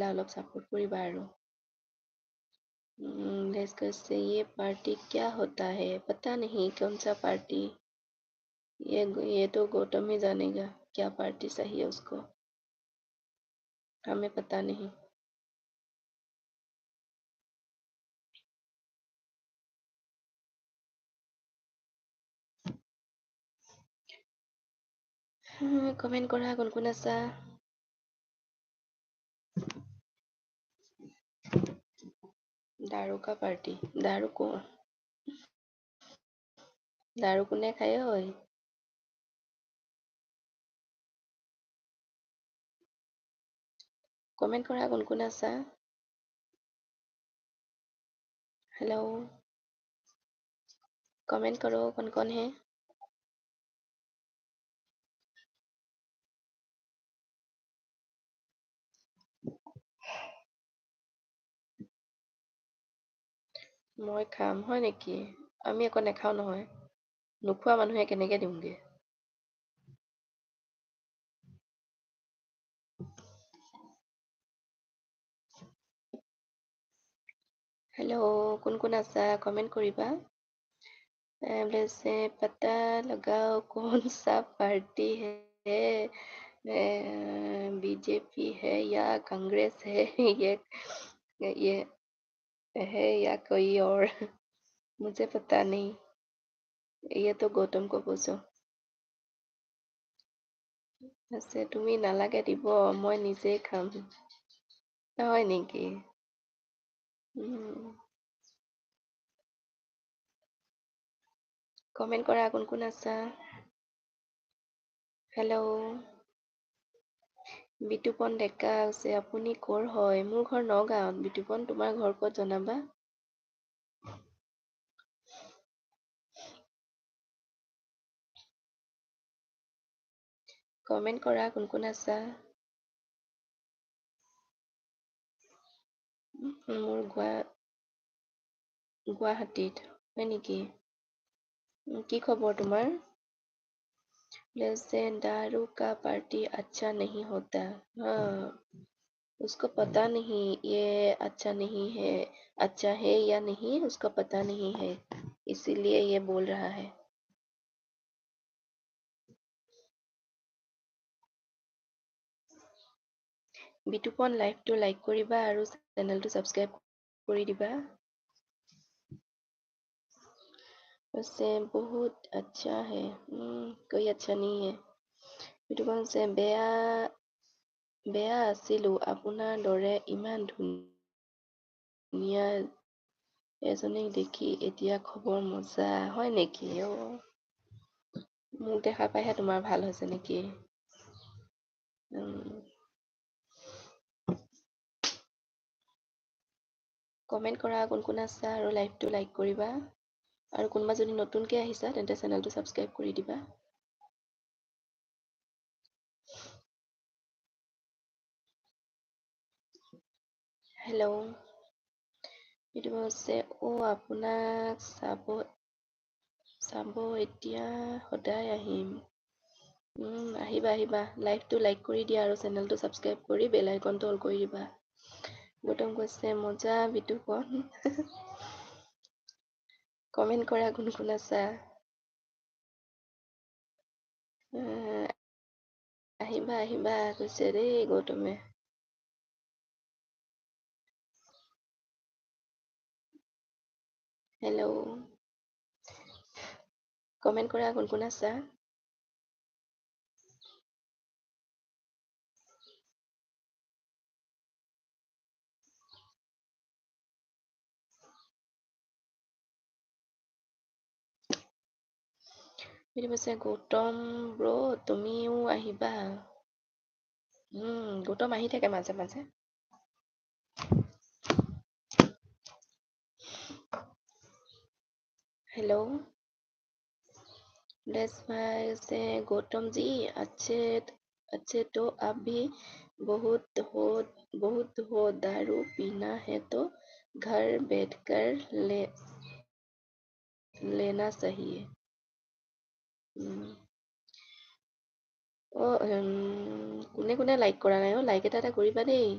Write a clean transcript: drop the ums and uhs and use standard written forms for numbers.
পেলাই অলপ ছাপোर्ट কৰিবা আৰু लेट्स कैसे ये पार्टी क्या होता है पता नहीं कौन सा पार्टी ये तो गौतम ही जानेगा क्या पार्टी सही है उसको हमें पता नहीं कमेंट কৰা কোন কোন আছা दारू का पार्टी दारू को दारू কোনে খায় ঐ कमेंट কৰা কোন কোন আছা हेलो कमेंट करो कौन है মই খাম হয় নেকি আমি একো নেখাও নহয় নোখোৱা মানুহে কেনেকে দিমগে हेलो কোন আছা कमेंट কৰিবা वैसे पता लगाओ कौन सा पार्टी है बीजेपी है या कांग्रेस है ये है या कोई और मुझे पता नहीं ये तो गौतम को पूछो আছে তুমি নালাগে দিব মই নিজে খাম হয় নেকি কমেন্ট কৰা কোন আছা হেল্ল' বিতুপন ডেকা আছে আপুনি ক'ৰ হয় মোৰ ঘৰ নগাঁৱত বিতুপন তোমাৰ ঘৰ ক'ত জনাবা কমেন্ট কৰা কোন আছা মোৰ গুৱাহাটীত হয় নেকি কি খবৰ তোমাৰ वैसे दारू का पार्टी अच्छा नहीं होता हाँ उसको पता नहीं ये अच्छा नहीं है अच्छा है या नहीं उसको पता नहीं है इसीलिए ये बोल रहा है বিতুপন লাইভটো লাইক কৰিবা আৰু চেনেলটো সাবস্ক্ৰাইব কৰি দিবা वैसे बहुत अच्छा है कोई अच्छा नहीं है বিতুপন से বেয়া আছিলো আপোনাৰ দৰে ইমান ধুনীয়া এজনীক দেখি এতিয়া খবৰ মজা হয় নেকি মোক দেখা পাইহে তোমাৰ ভাল হৈছে নেকি কমেন্ট কৰা কোন আছা আৰু লাইভটো লাইক কৰিবা আৰু কোনোবা যদি নতুনকৈ আহিছা তেন্তে চেনেলটো সাবস্ক্ৰাইব কৰি দিবা হেল্ল' এইটো হৈছে আপোনাক চাব এতিয়া সদায় আহিম আহিবা লাইভটো লাইক কৰি দিয়া আৰু চেনেলটো সাবস্ক্ৰাইব কৰি বেল আইকনটো অল কৰি দিবা গৌতম কৈছে মজা বিতুপন কমেন্ট কৰা কোন আছা আহিবা কৈছে দেই গৌতমে হেল্ল' কমেন্ট কৰা কোন আছা এইটো কৈছে গৌতম ব্ৰ তুমিও আহিবা গৌতম আহি থাকে মাজে মাজে हेलो लेट्स भाई से गौतम जी अच्छे तो आप भी बहुत हो दारू पीना है तो घर बैठकर लेना चाहिए কোনে লাইক কৰা নাই লাইক এটা কৰিবা দেই